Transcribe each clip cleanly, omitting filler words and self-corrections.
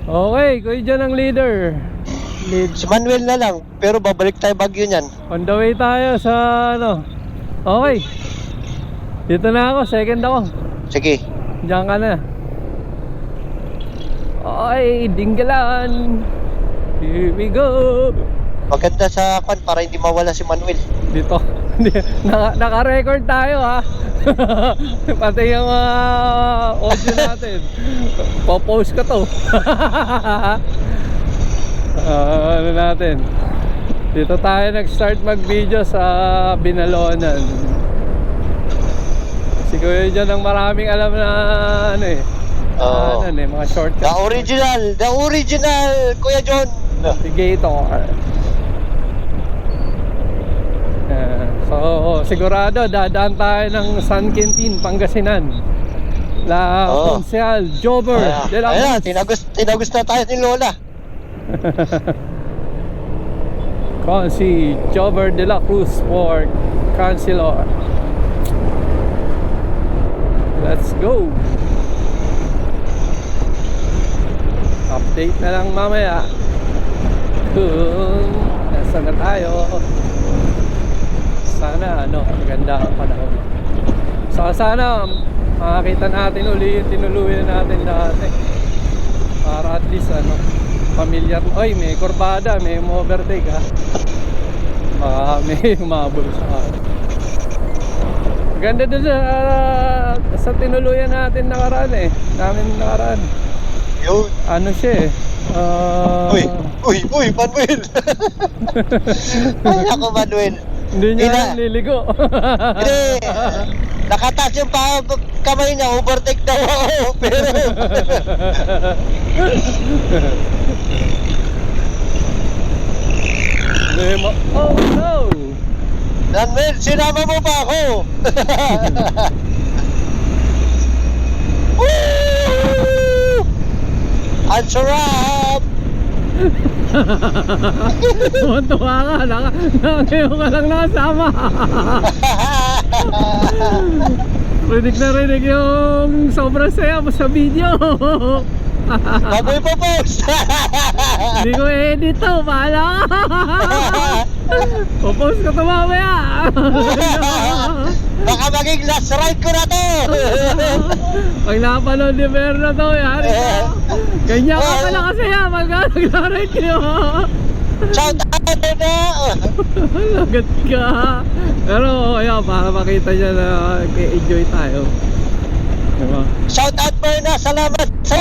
Okay, kuya dyan ang leader. Si Manuel na lang, pero babalik tayo Baguio niyan. On the way tayo sa ano. Okay. Dito na ako, second ako. Sige. Diyan ka na. Okay, dinggalan. Here we go. Maganda sa kwan para hindi mawala si Manuel. Dito. Naka-record tayo ha. Pati yung audio natin. Popost ko to. Ano natin? Dito tayo nag-start mag-video sa Binalonan. Si Kuya dyan ang maraming alam na ano eh. Oo. Ano eh, mga shortcuts. The original, Kuya John. Navigator. So sigurado dadaan tayo ng San Quintin, Pangasinan. La Consejal Jover de la Cruz. Tinagos na tayo ni Lola. Consi Jover de la Cruz for Councilor. Let's go. Update na lang mamaya kung nasa na tayo. Sana ano, maganda ang panahon. So sana makakita natin uli yung tinuluyan natin dati. Para at least ano, familiar. Oy, may kurbada, may overtake ha. Baka may umabol sa akin. Ganda doon sa tinuluyan natin nakaraan eh. Namin nakaraan. Yun. Ano siya eh. Uy, Manuel. Ay, ako Manuel. Hindi niya nililigo. Hindi. Nakataas yung kamay niya, overtake daw ako. Pero oh no! Manuel, sinama mo pa ako. Woo! Ang sarap! Tuwa ka, ngayon ka lang nakasama. Rinig yung sobrang saya mo sa video. Baboy pa post. Hindi ko edit to, bahala ka. Popost ko to mamaya. Baka maging last ride ko na to. Pag napanood ni Berna to, yari ka. Ganyan ka pala kasi mag-ride kayo. Shout out na. Lagat ka. Pero ayan, para makita niya na enjoy tayo. Diba? Shout out Berna, salamat sa.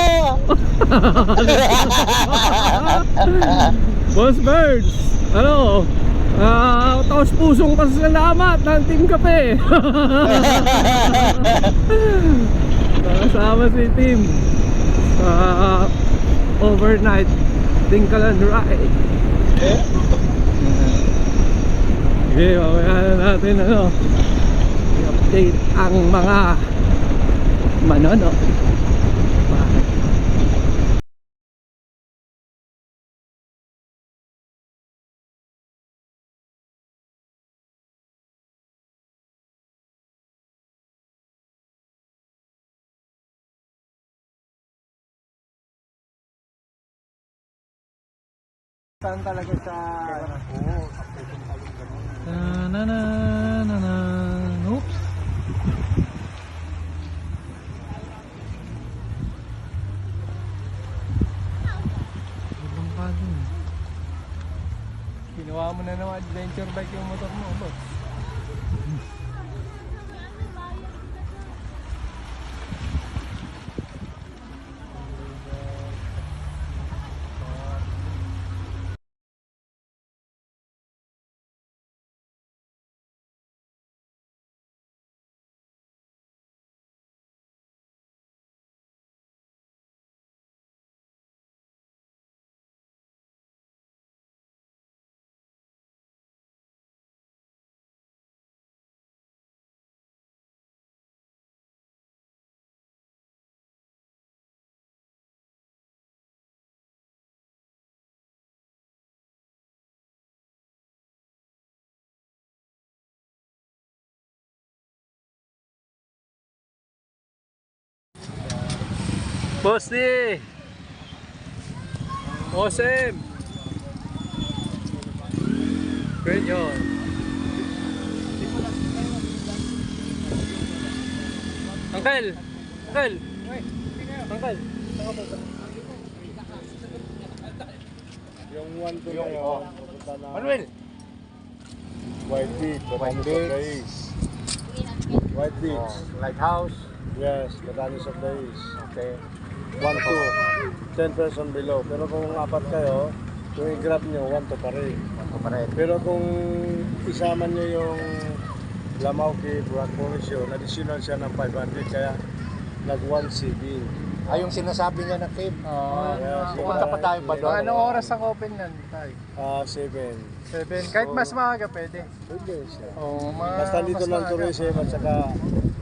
Boss Birds, ano? Taos pusong pasalamat ng Team Kape. Kasama si Team sa overnight Dingkalan ride. Okay, mamaya na natin ano, i-update ang mga manono. Saan talaga sa oops. Ginawa mo na naman adventure bike yung motor mo, boss. Boss D! Awesome! Great yun. Uncle! Uncle! Uncle! Saan ka punta? Yung 1 to yung pupunta na Manuel! White Beach, Batanes of the East. White Beach. Lighthouse. Yes, Batanes of the East. Okay. 1 to 10 person below. Pero kung apat kayo, kung i-grab nyo, 1 to pa rin. Ako pa rin. Pero kung isama nyo yung Lamau Cave, Rock Formation, additional siya ng 500 kaya nag 1 CB. Ay, yung sinasabi niya na cave. Yes, Pupunta pa tayo ba doon? Anong oras ang open nan tayo? 7. 7. Kahit mas maaga pwede. Pwede siya. Oo, Basta dito mas lang maaga. tourism at saka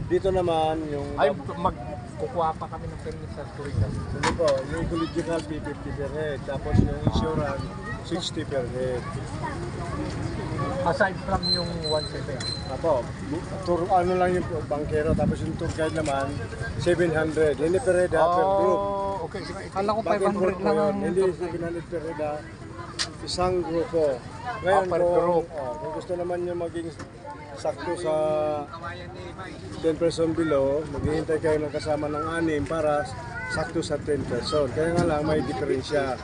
dito naman yung Ay, magkukuha pa kami ng permit sa tourism. hindi po, yung ecological fee 50 per head, tapos yung insurance 60 per head. Aside from yung 1.7. Apo, tour, ano lang yung bankero, tapos yung tour guide naman 700. Hindi per head, per group. Oh, okay. Sige, Kala ko Back and 500 forth po lang yun. ang Hindi 700 per head, isang grupo. Ngayon, Per group. kung gusto naman nyo maging sakto sa 10 person below, maghihintay kayo ng kasama ng 6 para sakto sa 10 person. Kaya nga lang, may diferensya.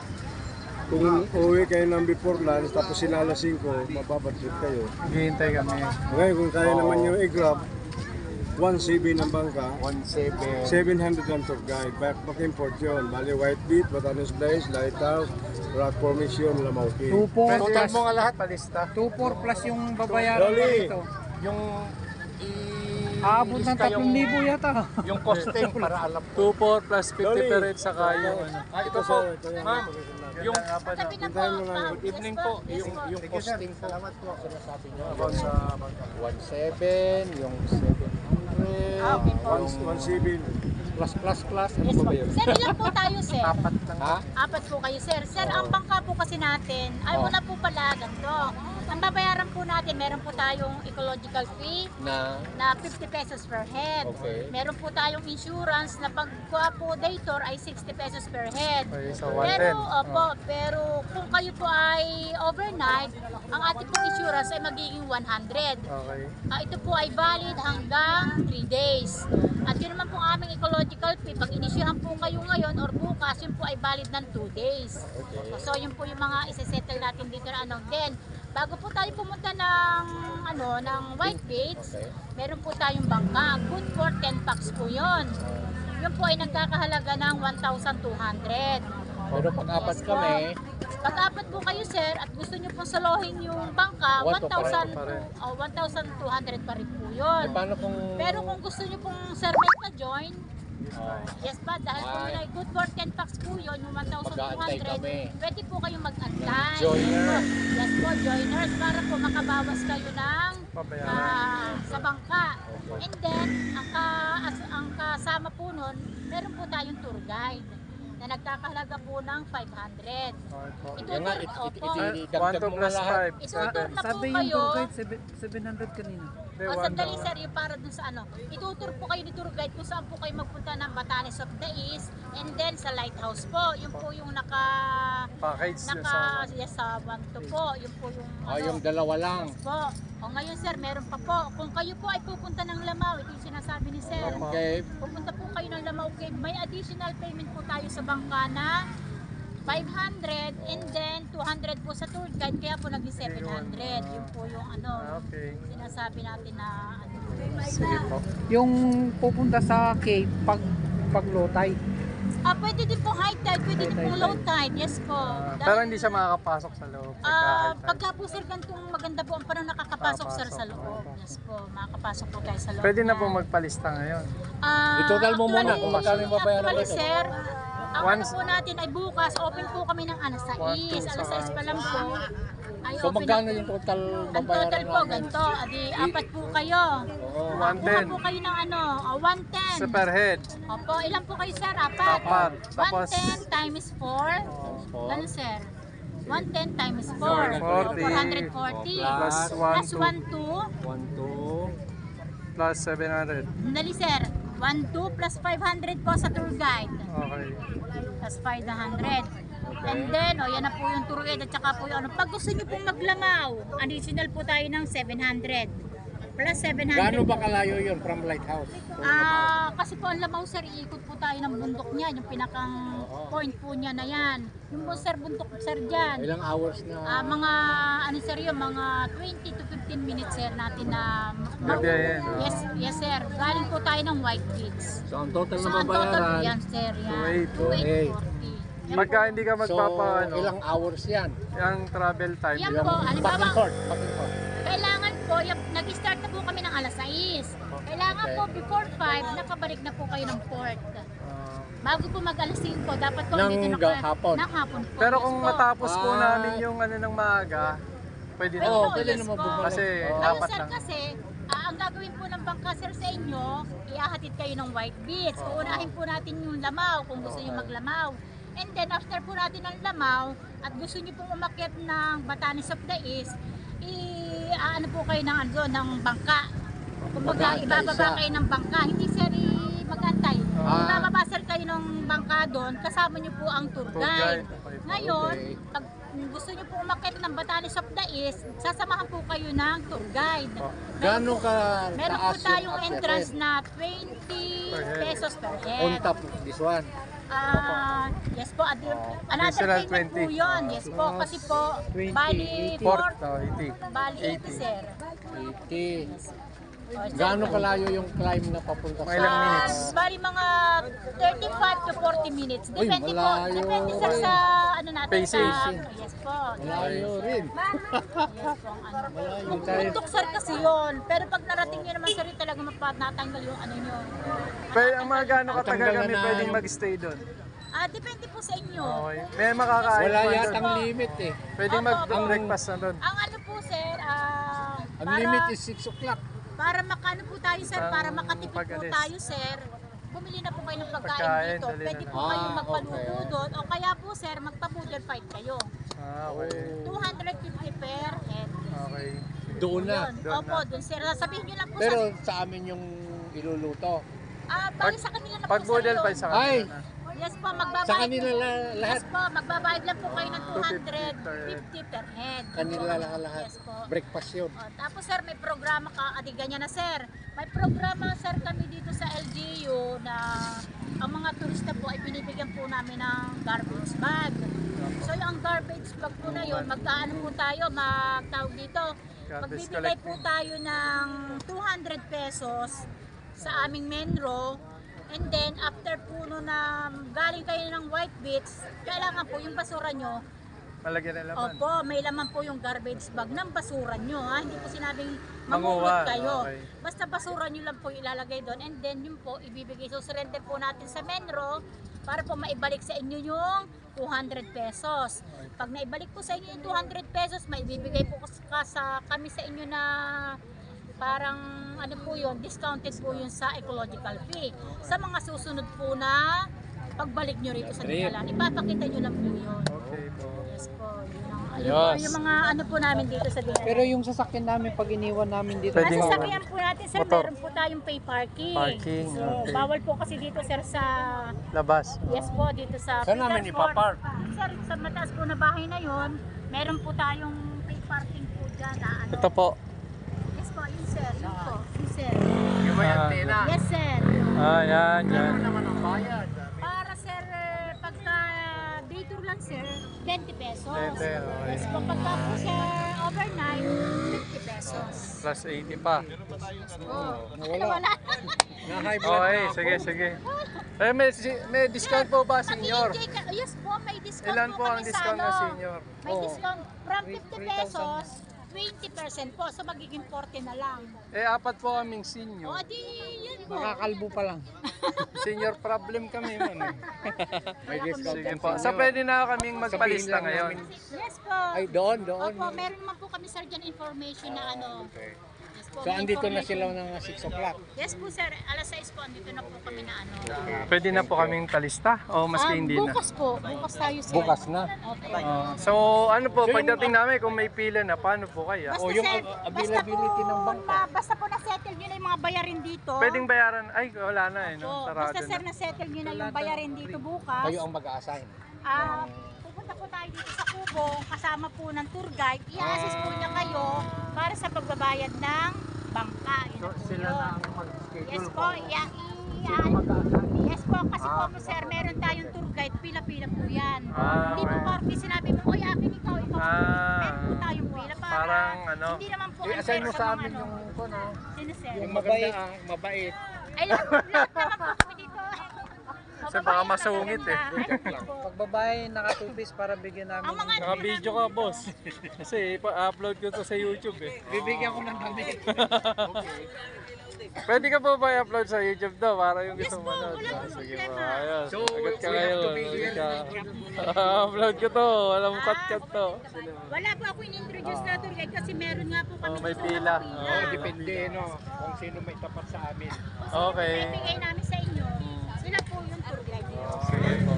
Kung uwi kayo ng before lunch, tapos sila alas 5, mababadrip kayo. Hihintay kami. Ngayon, kung kaya naman nyo i-grab, 1 CB ng bangka, 1.7. 700 ang tour guide. Back and forth yun. Bali, White Beach, Batanes Place, Lighthouse, Rock Formation, Lamau Cave. 2-4 Total mo nga lahat. palista. 2-4 plus yung babayaran Loli. dito. Yung Aabot ng ilista 3,000 yata. yung costing para alam ko. 2-4 plus 50 Loli. per head saka yung ano. Ay, ito po. Ito yan. Ma'am, yung Tabi na po. Hintayin mo lang yun. good evening po. Yes Yung po. yung costing po. Salamat po. Sinasabi niyo. About sa bangka. 1.7, yung 700, Okay po. yung 1 CB. plus. Ano Yes ba po. ba yun? Sir, ilan po tayo, sir? Apat lang. Ha? Apat po kayo, sir. Sir, ang bangka po kasi natin, ay Oh. wala po pala ganito. Ang babayaran po natin, meron po tayong ecological fee na 50 pesos per head. Okay. Meron po tayong insurance na pagkuha po dator ay 60 pesos per head. Okay, so Pero, 110. opo, pero kung kayo po ay overnight, ang ating po insurance ay magiging 100. Okay. Ito po ay valid hanggang 3 days. At yun naman po ang aming ecological fee. Pag inisyohan po kayo ngayon or bukas, yun po ay valid ng 2 days. Okay. So yun po yung mga isa-settle natin dito na ano. Then, bago po tayo pumunta ng ng White Beach, Okay. meron po tayong bangka. Good for 10 packs po yun. Yun po ay nagkakahalaga ng 1,200. Pero pag apat Yes, kami, Pag apat po kayo, sir, at gusto nyo pong salohin yung bangka, One to 1,000 pa rin. 1,200 pa rin po yun. paano kung... Pero kung gusto nyo pong sir may pa-join, Oh, yes ba, dahil po Ay. nila good for 10 packs po yun, yung Mag-aantay 1,200, kami. pwede po kayong mag-antay. Joiner. Yes po, joiners, para po makabawas kayo ng Pabayaran. sa bangka. And then, ang kasama po nun, meron po tayong tour guide na nagkakahalaga po ng 500. Yan nga, Opo. 1 idagdag to mo plus nga lahat. 5. Itutur na po Sabi yung kayo. tour guide, 700 kanina. Hindi, O, 1 sandali sir, yung para dun sa ano. Itutur po kayo ni tour guide kung saan po kayo magpunta ng Batanes of the East and then sa Lighthouse po. Yun po yung package yung sama. yes, sa 1 po. Yun po yung Yung dalawa lang. po. O ngayon sir, meron pa po. Kung kayo po ay pupunta ng Lamau, ito yung sinasabi ni sir. Okay. Pupunta po kayo ng Lamau Cave, may additional payment po tayo sa bangka na 500 and then 200 po sa tour guide, kaya po naging 700. Yun po yung Okay. sinasabi natin na Sige po. Yung pupunta sa cave, pag low tide. pwede din po high tide, pwede din po low tide, yes po. Pero hindi siya makakapasok sa loob. Pagka po sir, ganitong maganda po ang parang nakakapasok sir sa loob. Yes po, makakapasok po tayo sa loob. Pwede na yan. po magpalista ngayon. Itotal mo muna kung magkano yung babayaran Actually natin. sir, ang Once- ano po natin ay bukas, open po kami ng alas 6. Alas 6 pa lang po. Ay So open magkano na- yung total Ang babayaran total po, natin? ganito. Adi, apat po kayo. Oo. Kuha 110. po kayo ng 110. Sa per head. Opo, ilan po kayo sir? Apat. Apat. Tapos- 110 times 4. four. Ano sir? 110 times 4. 440. 440. Plus Plus 1, 2, 1, 2. 1, 2, plus 700. Dali sir. 1,200 plus 500 po sa tour guide. Okay. Plus 500. And then, yan na po yung tour guide at saka po yung ano. Pag gusto nyo pong maglamaw, additional po tayo ng 700. Plus 700. Gaano ba kalayo yun from lighthouse? Kasi po ang Lamaw sir, iikot po tayo ng bundok niya, yung pinakang point po niya na yan. Yung po sir, bundok sir dyan. Ilang hours na? Mga ano sir yun, mga 20 to 15 minutes sir natin na Gabiyahin. yes sir. Galing po tayo ng White Beach. So ang total So na ang total babayaran? yan sir, yan. 2,840. 2,840. Pagka hindi ka So magpapa, ano, ilang hours yan? yung travel time. Yan ilang- po, Back and halimbawa, forth, back and forth. kailangan po, nag-start na po kami ng alas 6. Kailangan po before 5, nakabalik na po kayo ng port. Ah, Bago po mag alas 5, dapat po Ng dito na hapon. Ng hapon po. pero yes kung po. matapos po Ah. namin yung ano ng maaga, pwede na. Pwede Oo, po, pwede yes naman po. bumalik. Kasi Oo. Ngayon apat sir lang. kasi, ang gagawin po ng bangka sir sa inyo, iahatid kayo ng White Beach. Uunahin po natin yung Lamaw kung gusto niyo maglamaw. And then after po natin ng Lamaw, at gusto niyo pong umakyat ng Batanes of the East, ano po kayo ng, ng bangka. Kumbaga, Mag-aantay ibababa siya. kayo ng bangka. Hindi sir mag-antay. Ah. Ibababa sir kayo ng bangka doon, kasama niyo po ang tour Tour guide. guide, okay. Ngayon, Okay. pag gusto niyo po umakyat ng Batanes of the East, sasamahan po kayo ng tour guide. Gaano ka Meron po taas yung tayong upper entrance end? na 20 Per head. pesos per On head. top of this one. Yes po, another Additional payment po 20. yun. Yes po, kasi po, 20, bali 4, 4, 80. bali 80 sir. 80. O, sir, Gaano kalayo yung climb na papunta Mga ilang minutes? Bali mga 35 to 40 minutes. Uy, Depende po. malayo Depende sir rin. sa ano natin. Pacing. Yes po. Malayo rin. Yes po. Ano. Malayo. Bundok sir kasi yun. Pero pag narating nyo naman sir, talaga mapatatanggal yung ano nyo. Pero ang mga gaano katagal Tatanggal kami na pwedeng yung- magstay doon? Depende po sa inyo. Okay. May makakain Wala pa doon. yatang limit eh. Pwedeng mag-breakfast na doon. Ang ano po sir, Ang limit is 6 o'clock. para makano po tayo sir, para Ang makatipid po pag-alis. tayo sir, bumili na po kayo ng pagkain Pagkain, dito. dali Pwede na. po kayong Ah, magpaluto okay. doon. O kaya po sir, magpa-budget fight kayo. Okay. 250 per head. Okay. Doon na. Yun. Doon Opo, na. doon sir. Sabihin nyo lang po Pero sa amin yung iluluto. bali sa kanila na po Pag budel sir pa yun. sa Ay! kanila na. Yes po, Sa magbabayad. kanila lahat. Yes po, magbabayad lang po kayo ng 250 250 per head. Kanila lang lahat. Yes po. Breakfast yun. Tapos sir, may programa ka, ganyan na sir. May programa sir kami dito sa LGU na ang mga turista po ay binibigyan po namin ng garbage bag. So yung garbage bag po na yun, magkaano po tayo, magtawag dito. Garbage Magbibigay po collecting. tayo ng 200 pesos sa aming menro. And then, after po no na galing kayo ng White Beach, kailangan po yung basura nyo, Malagyan na laman. opo, may laman po yung garbage bag ng basura nyo. Ha? Hindi po sinabing Manguha, mangulot kayo. okay. Basta basura nyo lang po ilalagay doon. And then yun po, ibibigay. So, surrender po natin sa Menro para po maibalik sa inyo yung 200 pesos. Pag naibalik po sa inyo yung 200 pesos, maibibigay po kami sa inyo na parang ano po yun, discounted po yun sa ecological fee. Sa mga susunod po na pagbalik nyo rito sa Nicalan, ipapakita nyo lang po yun. Okay po. Yes po, yun ang, ayun Yes. po, yung mga ano po namin dito sa Nicalan. Pero yung sasakyan namin pag iniwan namin dito. Pwede Kasi nga. sasakyan po natin sir, Motor. meron po tayong pay parking. Parking, So, okay. bawal po kasi dito sir sa, Labas. yes po, dito sa Saan namin Petersburg. ipapark? Sir, sa mataas po na bahay na yon, meron po tayong pay parking po dyan na ano. Ito po. Yes po, yun sir, yun po, yun sir. Yung may Ah. antena. Yes sir. Yan, yan. Ano naman ang bayad? Para sir, pagka day tour lang sir, 20 pesos. 20, okay. Yes po, pagka po sir overnight, 50 pesos. Plus 80 pa. Oh, wala. Na-high blood Okay, na ako. sige, sige. Eh, may discount po ba, senior? Pag-enjoy ka- Yes po, may discount Ilan po po ang kami discount sa ng ano. senior? May Oh. discount from 50 pesos, 20% po. So magiging 40 na lang. Eh, apat po kaming O senior. di, yun po. Nakakalbo pa lang. Senior problem kami man eh. May discount Sige ang po. senior. So, pwede na kaming Sabihin magpalista lang ngayon. namin. Yes po. Ay, doon. Opo, meron naman po kami sir dyan information na ano. Okay. Yes po, So, may andito na information. sila ng 6 o'clock. Yes po sir, alas 6 po, andito na po kami na ano. Pwede na po kaming talista o maski hindi na? Bukas po, bukas tayo sir. Bukas na. Okay. So ano po, pagdating namin kung may pila na, paano po kaya? Basta O, yung sir, availability ng bangka. Basta po na-settle nyo na yung mga bayarin dito. Pwedeng bayaran, ay wala na eh, no? Po, Sarado basta sir, na. na-settle nyo na yung bayarin dito bukas. Kayo ang mag-a-assign. Pupunta po tayo dito sa Kubo, kasama po ng tour guide. I-assist po niya kayo para sa pagbabayad ng bangka. Yun na po Sila yun. na ang mag-schedule Yes po. po, yes po, kasi po sir, meron tayong tour guide, pila-pila po yan. Hindi po okay. porke sinabi mo, oy akin ikaw, meron po tayong pila para Parang ano? hindi naman po I-assign mo unfair sa mga amin ano. yung ano. Sino sir? Yung maganda, mabait. Ay, lahat naman po kami dito. Kasi baka masungit eh. Pagbabae, naka-2-piece para bigyan namin. Ang mga Naka-video ka, boss. Kasi ipa-upload ko to sa YouTube eh. Bibigyan ko ng damit. Pwede ka po ba i-upload sa YouTube daw para yung gusto Yes po, manood? wala pong Sige po, problema. ayos. So, Agad ka we have to ngayon. be here. Upload ko to. Walang cut-cut to. Wala po ako in-introduce na tour guide kasi meron nga po kami may dito pila. Oh, depende, no? Kung sino may tapat sa amin. Okay. Ibigay namin sa inyo. Sila po yung tour guide niyo. Sige po.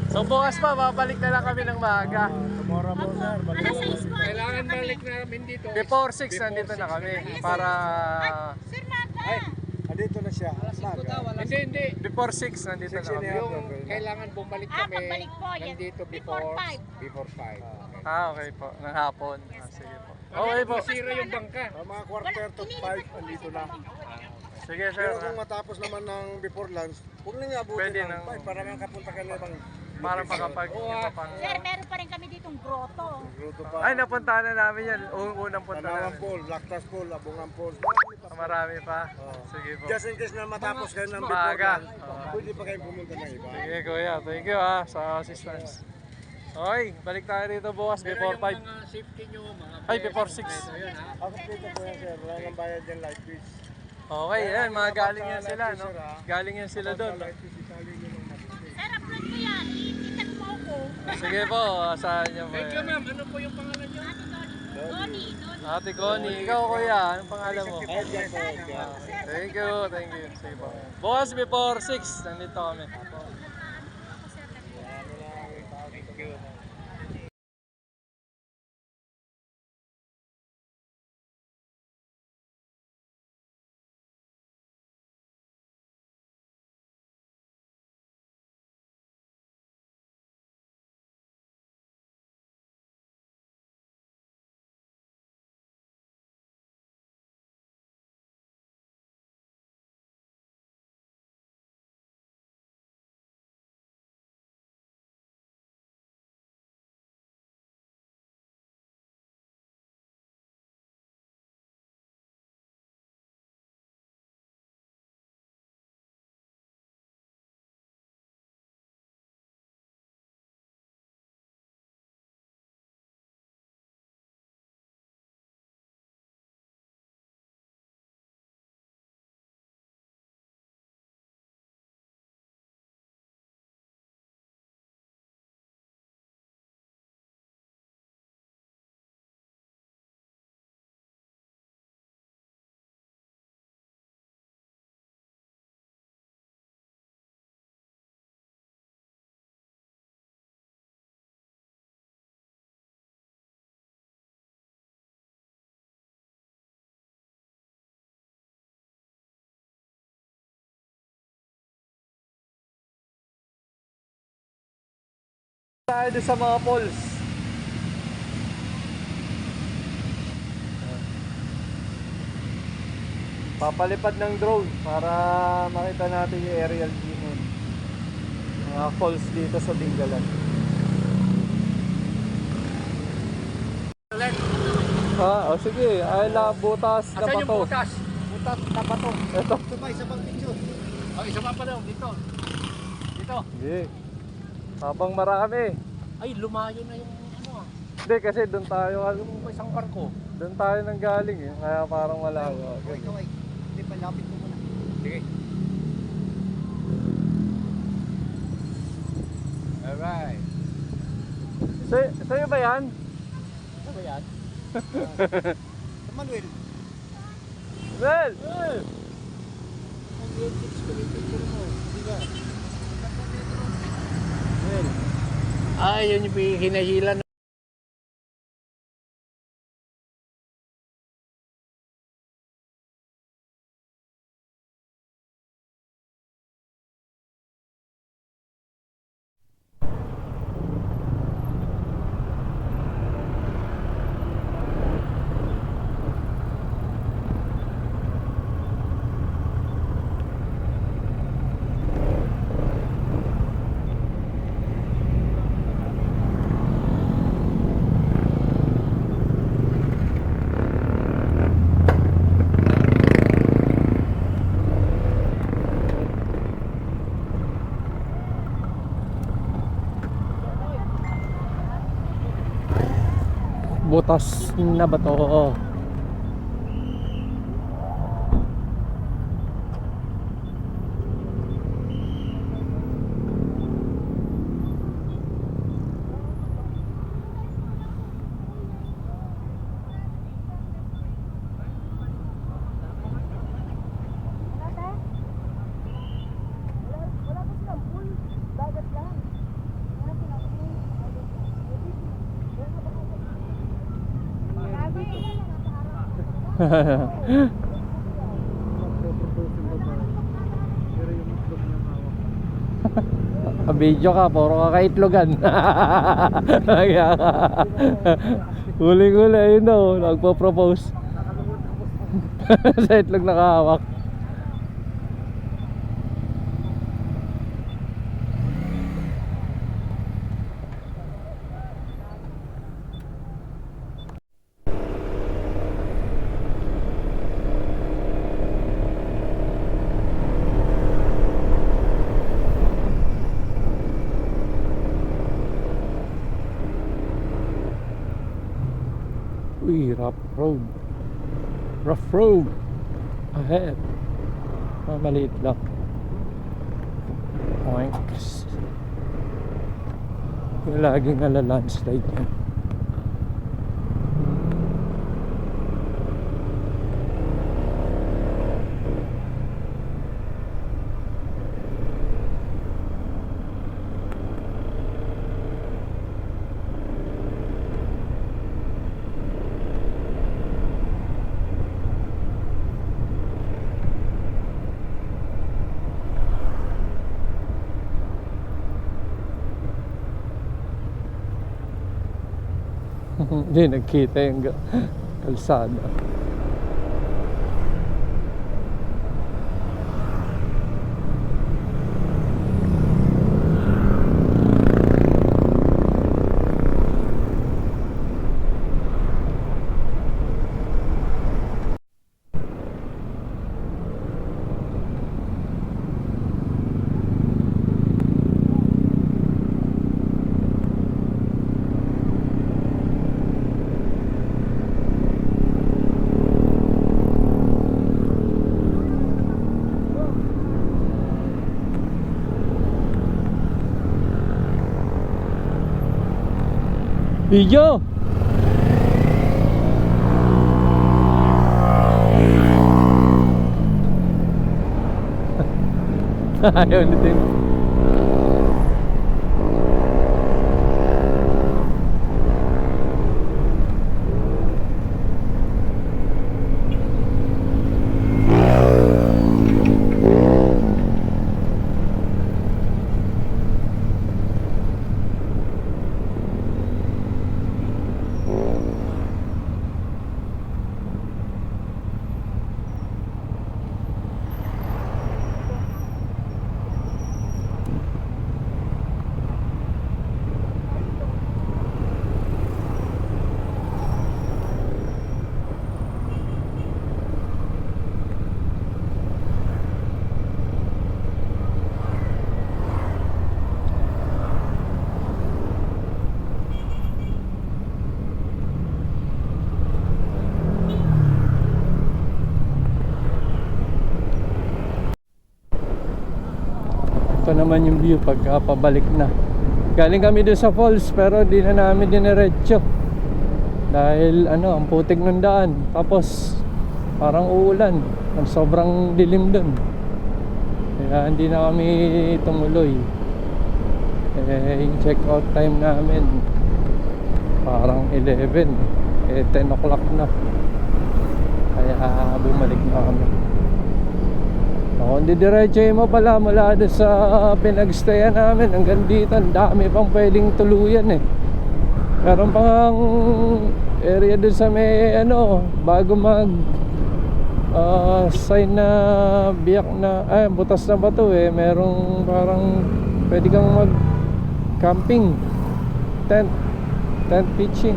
So bukas pa, babalik na lang kami ng maaga. Tomorrow po, sir. Alas 6 po. Kailangan balik namin dito. Before 6, nandito na kami. Para... Sir, nata. Andito na siya. Maga. Hindi. Before 6, nandito na kami. Yung kailangan bumalik kami. pagbalik po, yan. Nandito Before before 5. Before 5. Okay po. Ng hapon. Sige po. Okay po. Masira yung bangka. Mga quarter to 5, andito na. Sige sir. Pero kung matapos naman ng before lunch, huwag na niya abutin Pwede ng nang- 5 para makapunta ka na bang Para makapag... iba pang... Sir, meron pa rin kami ditong grotto. gruto pa. Ay, napuntahan na namin yan. Unang punta Tanawan namin. Pool, Lactas Pool, Abungan Pool. Marami pa. Sige po. Just in case na matapos kayo ng before Maaga. lunch, pwede pa kayo pumunta ng iba. Sige kuya, thank you sa assistance. Okay, balik tayo rito bukas before 5. Mga safety nyo, mga Ay, before 6. Ayun ha. Ako dito po yan, sir. Wala nang bayad yan, light fees. Okay, yan, mga galing yan sila, no? Galing yan sila doon. Light fees, itali nyo ng mas. Sir, upload ko yan. Iitan mo ako. Sige po, asahan niyo po Thank you yan. ma'am. Ano po yung pangalan nyo? Donnie. Ate Connie, ikaw kuya, anong pangalan mo? Ay, yan po. yan. Thank you, thank you. Sige po. Bukas before 6, nandito kami. Thank you. Tayo doon sa mga falls. Papalipad ng drone para makita natin yung aerial view nun. Mga falls dito sa Dingalan. Sige. Ay, butas na Asan yung bato. butas? Butas na bato. Ito. Ito pa, isa pang picture. Oh, isa pa daw. Dito. Dito. Sige. Habang marami. Ay, lumayo na yung ano ah. Hindi, kasi doon tayo, Yung isang barko. doon tayo nang galing eh. Kaya parang malayo. Hindi, palapit mo muna. Sige. Alright. Sa'yo ba yan? Ano ba yan? Manuel. Well! Yun yung hinahilan. Butas na ba to? Video ka, puro kakaitlogan. Kaya ka. Huli-huli, ayun daw, nagpo-propose. Sa itlog nakahawak. Uy, rough road. Rough road ahead. Maliit lang. Oinks. Yung laging landslide yan. Hindi nagkita yung kalsada. Video. Ayaw natin. Ito naman yung view pagka pabalik na. Galing kami doon sa falls pero di na namin diniretso dahil ang putik ng daan. Tapos parang uulan. Ang sobrang dilim dun. Kaya hindi na kami tumuloy. Yung check out time namin parang 11. 10 o'clock na. Kaya bumalik na kami. Kung didiretso mo pala mula doon sa pinagstayan namin hanggang dito, ang dami pang pwedeng tuluyan eh. Meron pang area doon sa may bago mag sign na biyak na butas na bato eh. Merong parang pwede kang mag camping, tent pitching.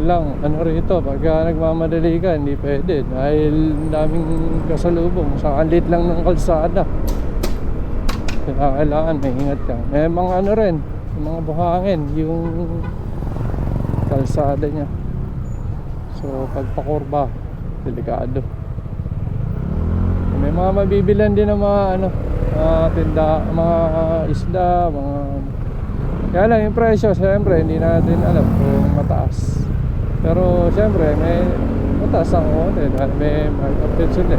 Lang rito pagka nagmamadali ka hindi pwede dahil daming kasalubong sa kalit lang ng kalsada, kaya kailangan may ingat ka. May mga rin mga buhangin yung kalsada niya, so pagpakurba delikado. May mga mabibilan din ng mga tinda, mga isda, kaya lang yung presyo siyempre hindi natin alam kung mataas. Pero siyempre may mataas ang konti dahil may markup din sila.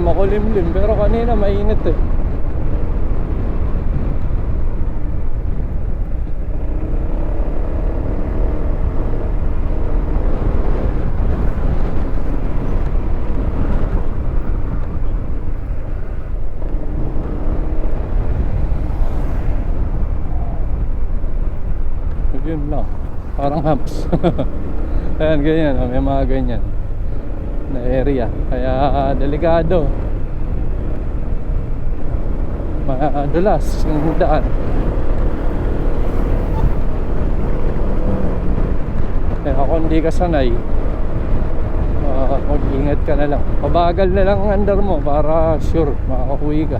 Makulimlim pero kanina mainit eh. Yun lang, parang humps. Ayan, ganyan, may mga ganyan na area, kaya delikado, madulas yung daan. Kaya kung hindi ka sanay, mag-ingat ka na lang, pabagal na lang ang andar mo para sure makakauwi ka.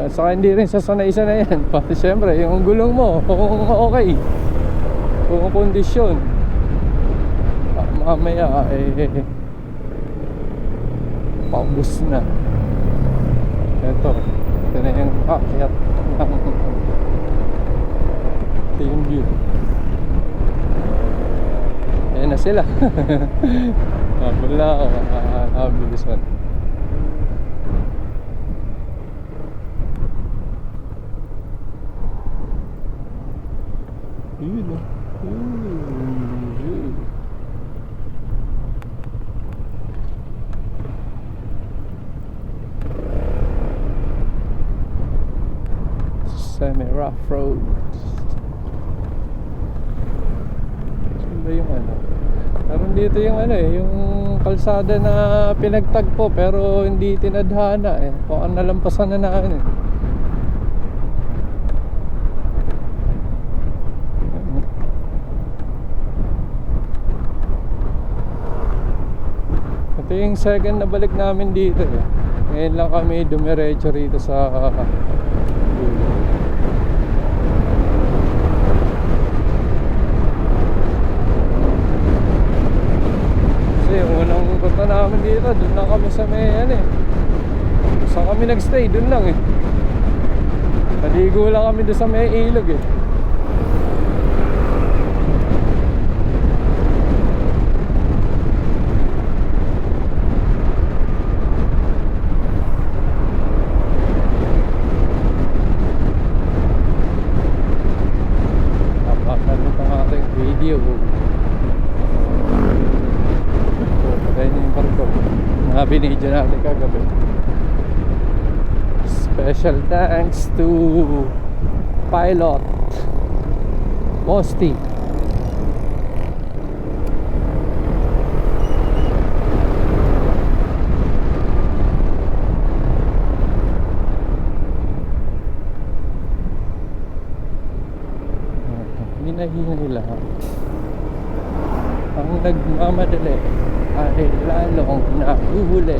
Saka hindi rin sasanay-sanay yan, pati syempre yung gulong mo kung okay, kung kondisyon, mamaya paubos na. Ito na yung akyat ito yung view. Ayan na sila. Wala ako nakabilisan. Yun o. Semi-rough road. Saan ba yung Meron dito yung yung kalsada na pinagtagpo pero hindi tinadhana eh. Kung nalampasan na namin eh. Ito yung second na balik namin dito eh. Ngayon lang kami dumiretso rito sa yung unang punta namin dito, doon lang kami sa may saan kami nagstay, doon lang eh. Naligo lang kami doon sa may ilog eh. Napakalit ang ating video. Binidyo natin kagabi. Special thanks to Pilot Mosty hinay-hinay lang. Ang nagmamadali ay lalong nahuhuli.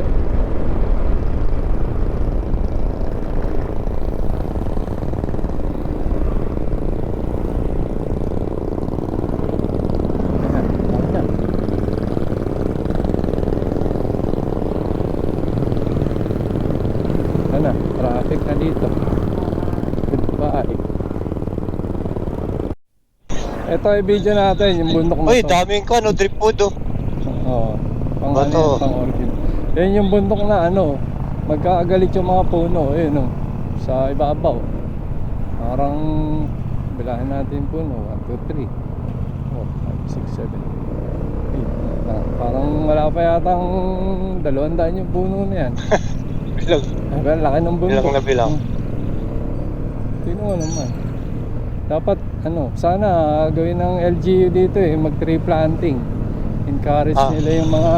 Ano, traffic na dito. Goodbye. Ito ay video natin, yung bundok na Uy, to. daming ko, no, drip food, oh. Oo. Pang ano Bato. yan, pang orchid. Yan yung bundok na ano, magkaagalit yung mga puno. Ayun oh, sa ibabaw. Parang, bilahin natin yung puno. 1, 2, 3 4, 5, 6, 7, 8 Parang wala pa yatang 200 yung puno na yan. Bilang. Pero laki ng bundok. Bilang na bilang. Tingnan mo naman. Dapat ano, sana gawin ng LGU dito mag tree planting. Encourage nila yung mga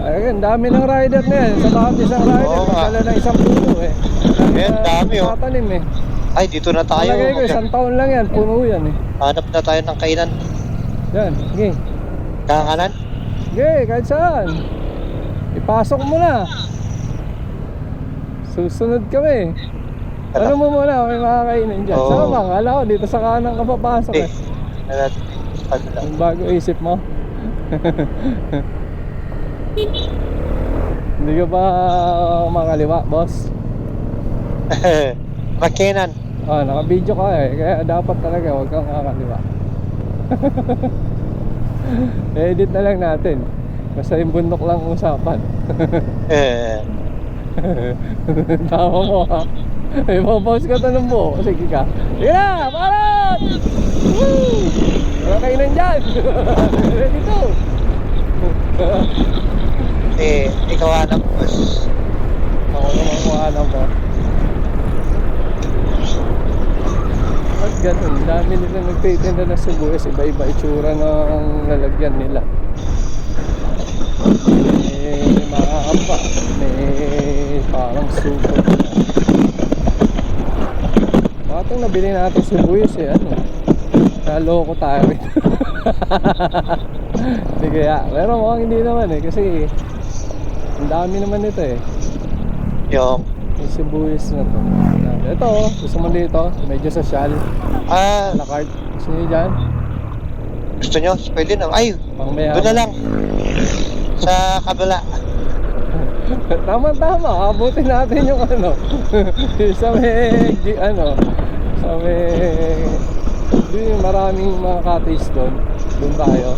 ang dami ng rider na yan. Sa bawat isang rider, Oo nga. magdala ng isang puno Ayan, dami, oh. tatanim Ay, dito na tayo. Palagay ko, isang taon lang yan, puno yan Hanap na tayo ng kainan. Yan, sige. Kakanan? Sige, kahit saan. Ipasok mo na. Susunod kami. Ano mo muna, may makakainin dyan. Oo. Saan ba? Kala ko, dito sa kanan ka papasok Na natin. Pagla. Yung bago isip mo. Hindi ka ba makaliwa, boss? Makinan. Naka-video ka kaya dapat talaga huwag kang kakaliwa. Edit na lang natin. Basta yung bundok lang usapan. Tama mo ha. Ipapost ka to ng buo. Sige ka. Sige na! Parot! Woo! Wala kainan dyan. Ready to. Ikaw hanap, boss. Ako naman kung alam ko. At ganun, dami nila nagtitinda na sibuyas. Iba-iba itsura ng lalagyan nila. May mga amba. May parang super. Itong nabili natin sibuyas ano, naloko tayo rin. Hindi kaya, pero mukhang hindi naman kasi ang dami naman ito Yung yung sibuyas na to. Ito, gusto mo dito, medyo social. A la carte, gusto nyo dyan? gusto nyo? Pwede na. Ay, Pang may doon na lang. Sa kabila. Tama, abutin natin yung ano. Sa may, sa may, yung maraming mga cottage doon. Doon tayo.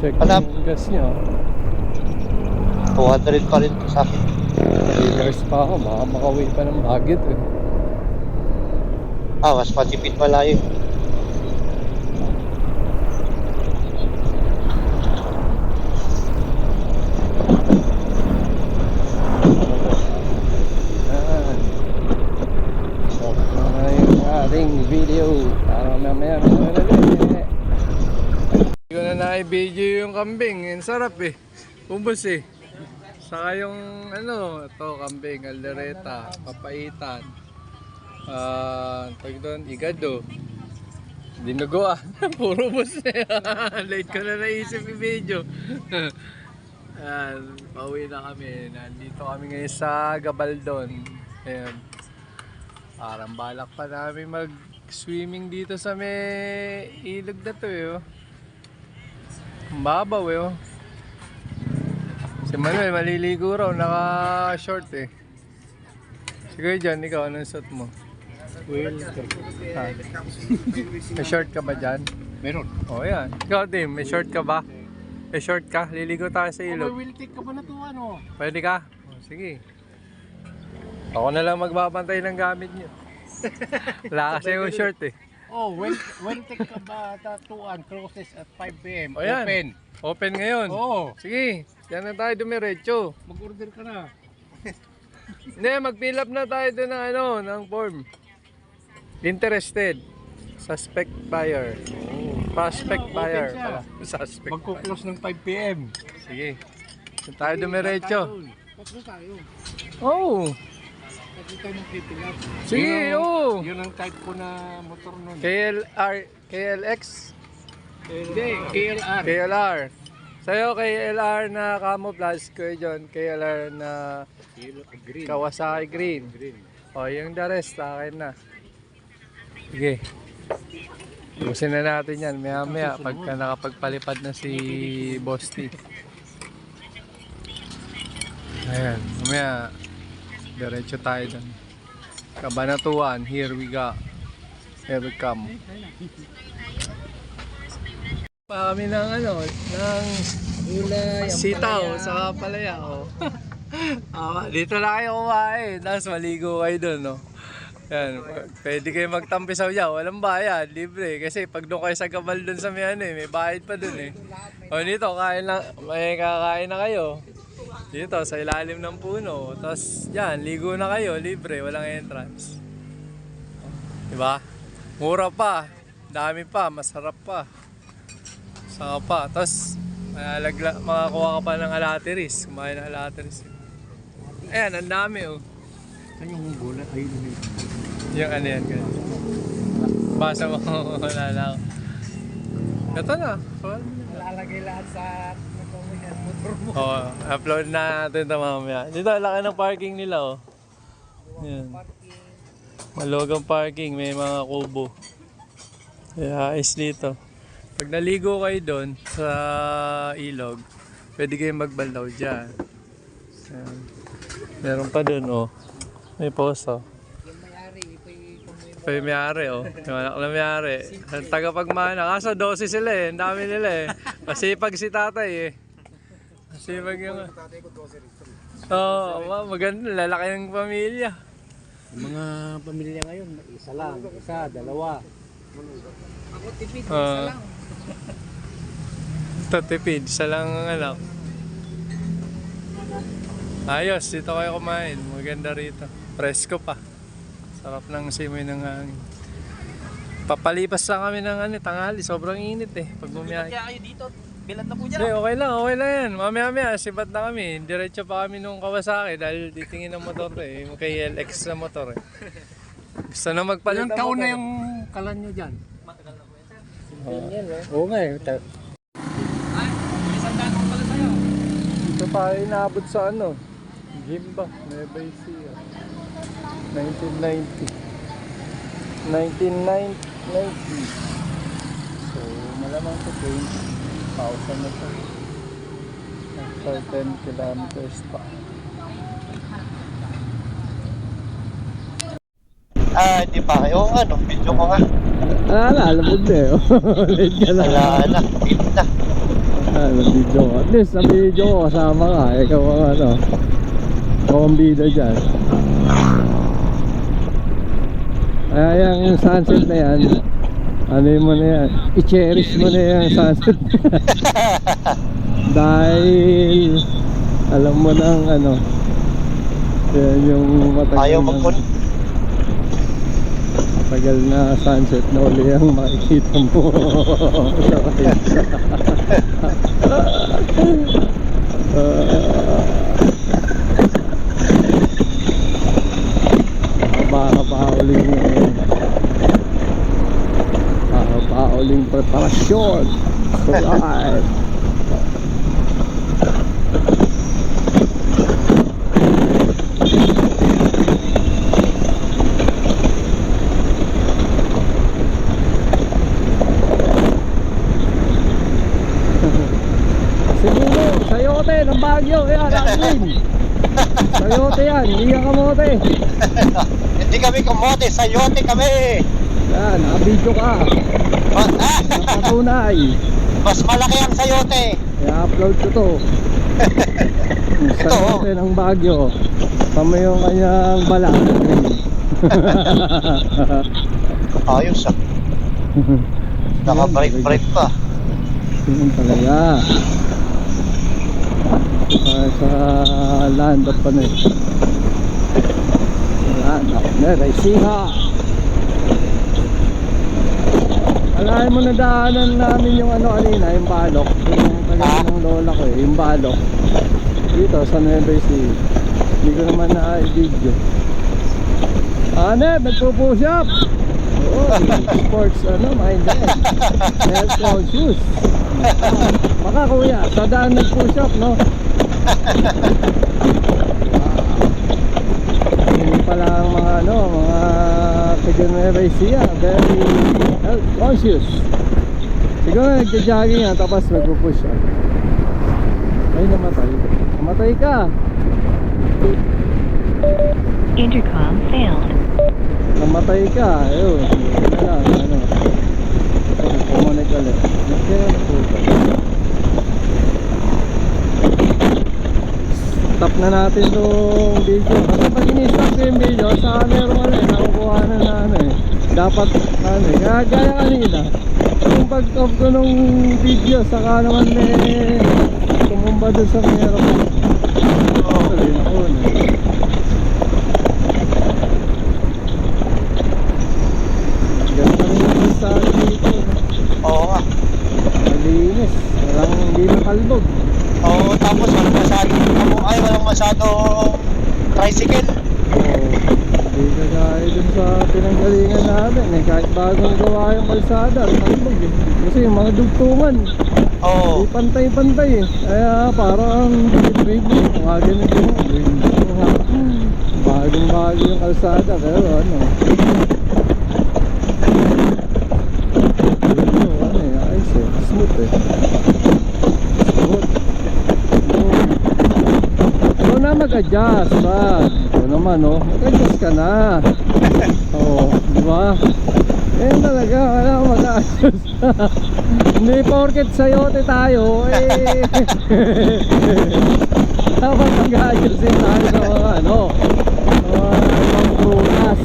Check Hanap. yung gas nyo. 200 pa rin sa akin. Gas pa ako, baka makauwi pa ng Baguio Mas matipid malayo. Ating video para mamaya hindi ko na na-video yung kambing. Ang sarap ubos saka yung ito kambing, aldereta, papaitan, tawag doon, igado, dinugo puro ubos late ko na naisip yung video. Pauwi na kami, nandito kami ngayon sa Gabaldon. Ayan, parang balak pa namin mag-swimming dito sa may ilog na to Ang babaw Si Manuel maliligo raw, naka-short Sige dyan, ikaw anong suot mo? Well, May short ka ba dyan? meron. Yan. Ikaw din, may short ka ba? May short ka? Liligo tayo sa ilog. Will take ka pa na to Pwede ka? Sige. Ako na lang magbabantay ng gamit nyo. Wala kasi yung short When take ka ba tatuan closes at 5 p.m. Yan. Open. Open ngayon. Sige, yan na tayo dumiretso. Mag-order ka na. Hindi, mag-fill up na tayo doon ng form. Interested. Suspect buyer. Prospect buyer. open siya. Suspect buyer. Magkuklose ng 5 p.m. Sige. Doon tayo dumiretso. Patro tayo. Oh. Kasi tayo magpipilap. Sige, oo. Yun ang type ko na motor nun. KLX? Hindi, KLR. KLR. Sa'yo, KLR na camouflage ko yun. KLR na Green. Kawasaki Green. Green. O, yung the rest, akin na. Sige. Ubusin na natin yan. Maya-maya, pagka nakapagpalipad na si Boss T. Ayan, mamaya, diretso tayo dun. Kabanatuan, here we go. Here we come. Pa kami ng ano, ng sitaw sa palaya. Oh. Dito na kayo kumain, tapos maligo kayo dun, no? Yan, pwede kayo magtampisaw dyan, walang bayad, libre. Kasi pag doon kayo sa gabal dun sa may ano, may bayad pa dun eh. O dito, kain lang, may kakain na kayo. Dito, sa ilalim ng puno. Tapos yan, ligo na kayo, libre, walang entrance. Diba? Mura pa, dami pa, masarap pa. Saka pa, tapos makakuha ka pa ng alateris, kumain ng alateris. Ayan, ang dami oh. Saan yung gulay? Ayun yun. Yung ano yan, ganyan. Basa mo, wala na ako. Ito na. Lalagay lahat sa motor mo. Oo, upload na natin ito mamaya. Dito, laki ng parking nila oh. Yan. Malugang parking, may mga kubo. Kaya ayos dito. Pag naligo kayo doon sa ilog, pwede kayo magbalaw dyan. Yan. Meron pa doon oh. May poso. Yung may-ari oh. Yung anak na may-ari. Ang tagapagmana. Kaso 12 sila eh. Ang dami nila eh. Masipag si tatay eh. Masipag yung... Oo, maganda. Lalaki ng pamilya. Yung mga pamilya ngayon, isa lang, isa, dalawa. Ako tipid, isa lang. Ito tipid. Isa lang ang anak. Ayos. Dito kayo kumain. Maganda rito. Presko pa. Sarap ng simoy ng hangin. Papalipas lang kami ng tanghali. Sobrang init eh. Pag bumiyahe. Kaya kayo dito, bilad na po dyan. Hindi, okay lang yan. Mamaya-maya, sibat na kami. Diretso pa kami nung Kawasaki dahil titingin ng motor eh. Yung KLX na motor eh. Gusto na magpalit Ilang ng taon motor. na yung kalan nyo dyan? Oo nga eh. Dito tayo inaabot sa ano? Gimba, Nueva Ecija. 1990. So, malamang to 20,000 na to. After 10 kilometers pa. Hindi pa kayo. Ano, video ko nga. Alam mo na eh. Late ka na. Wala na, hit na. Video ko. At least sa video ko kasama ka. Ikaw ang ano. Ikaw ang bida dyan. Kaya yung sunset na yan, ano mo na yan, i-cherish mo na yung sunset. Dahil alam mo nang ano, yan yung Ayaw matagal na sunset na uli ang makikita mo. Pauling preparasyon. Alright. Siguro, sayote ng Baguio. Yan, Aklin. Sayote yan, hindi ka kamote. Hindi kami kumote, sayote kami. Yan, nakabidyo ka. Nakatunay. Mas malaki ang sayote. I-upload ko to. Sayote ng Baguio. Tama yung kanyang balat. Ayos ah. Naka-break pa. Yun talaga. Sa land of Panay. Land of Nueva Ecija. Alahin mo na daanan namin yung ano kanina, yung balok. Yung tagal ng lola ko eh, yung balok. Dito sa Nueva Ecija. Hindi ko naman na-video. Anet, nagpo-push up. Oo, sports, minded. Health conscious. Baka kuya, sa daan nag-push up, no? Hindi pala ang mga, mga kagenerasya, very health conscious. Siguro nagja-jogging nga, tapos nagpo-push up. Ay, namatay. Namatay ka. Intercom failed. Namatay ka. Ayun. Kumonek ulit. Stop na natin itong video. Kasi pag ini-stop ko yung video, sa meron nakukuha na dapat kaya kanina yung pag-off ko nung video, saka naman tumumba dun sa meron. Tuloy na ko na. Ganda rin yung sa dito. Oo nga. Malinis. Hindi na kalbog. Oo, tapos walang masyado tricycle. Oo. Hindi ka gaya dun sa pinanggalingan natin kahit bagong gawa yung kalsada, kalbog kasi yung mga dugtungan Oo. hindi pantay-pantay kaya parang baby mga ganito bagong-bago yung kalsada pero ayos smooth smooth. Ikaw na mag-adjust ba? Ikaw naman mag-adjust ka na. Di ba? Talaga, wala akong mag-adjust. Hindi porket sayote tayo dapat mag-adjust din tayo sa mga ibang prunas,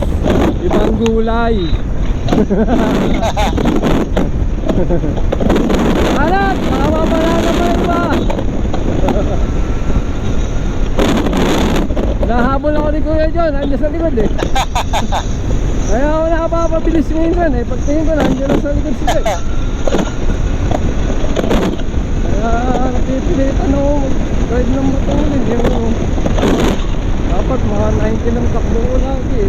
ibang gulay. Alat! Makapapala naman ba? Nahabol ako ni Kuya John, nandiyan sa likod Kaya ako nakapapabilis minsan pagtingin ko nandiyan lang sa likod sila Kaya napipilitan ako mag-ride ng matulin dapat mga 90 lang takbo ko lagi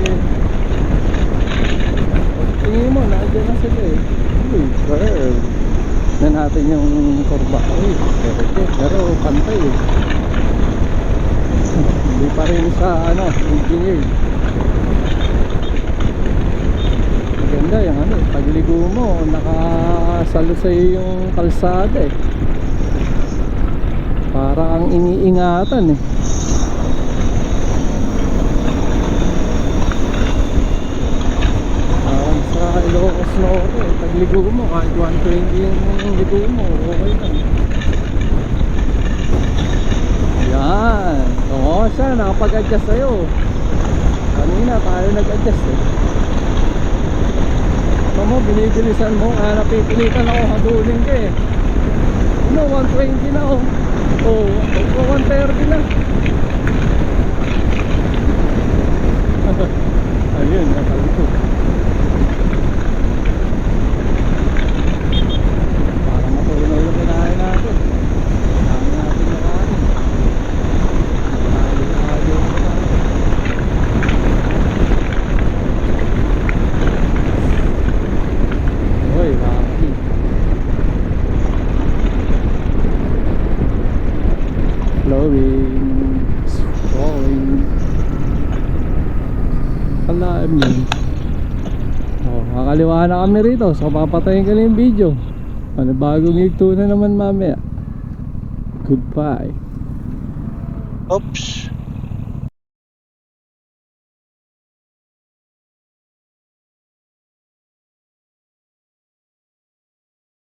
Pagtingin mo, nandiyan lang sila Uy, girl na natin yung kurba pero pantay hindi pa rin sa engineer. Maganda yung pagligo mo nakasalo sa'yo yung kalsada para ang iniingatan parang sa Ilocos Norte pagligo mo kahit 120 yung ligo mo okay lang. Yan. Oo siya, nakapag-adjust sa'yo. Kanina tayo nag-adjust Ito mo, binibilisan mo. Kaya napipilitan ako, habulin ka 120 na Oo, 130 na. Ayun, nakalito. Para matunaw yung kinain natin. Dami natin nakain. Uy, bakit? Flowing, falling. Alam mo. Kakaliwa na kami rito. So papatayin ka na yung video. Bagong yugto na naman mamaya. Goodbye. Oops.